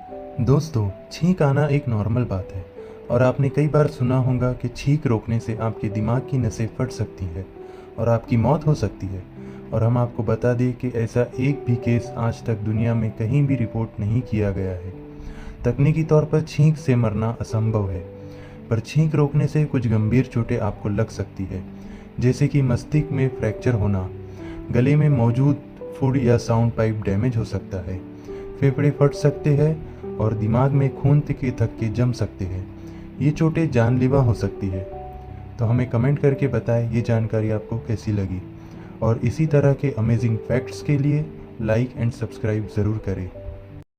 दोस्तों, छींक आना एक नॉर्मल बात है और आपने कई बार सुना होगा कि छींक रोकने से आपके दिमाग की नसें फट सकती है और आपकी मौत हो सकती है। और हम आपको बता दें कि ऐसा एक भी केस आज तक दुनिया में कहीं भी रिपोर्ट नहीं किया गया है। तकनीकी तौर पर छींक से मरना असंभव है, पर छींक रोकने से कुछ गंभीर चोटें आपको लग सकती है, जैसे कि मस्तिष्क में फ्रैक्चर होना, गले में मौजूद फूड या साउंड पाइप डैमेज हो सकता है, फेफड़े फट सकते हैं और दिमाग में खून के थक्के जम सकते हैं। ये चोटें जानलेवा हो सकती है। तो हमें कमेंट करके बताएं ये जानकारी आपको कैसी लगी, और इसी तरह के अमेजिंग फैक्ट्स के लिए लाइक एंड सब्सक्राइब ज़रूर करें।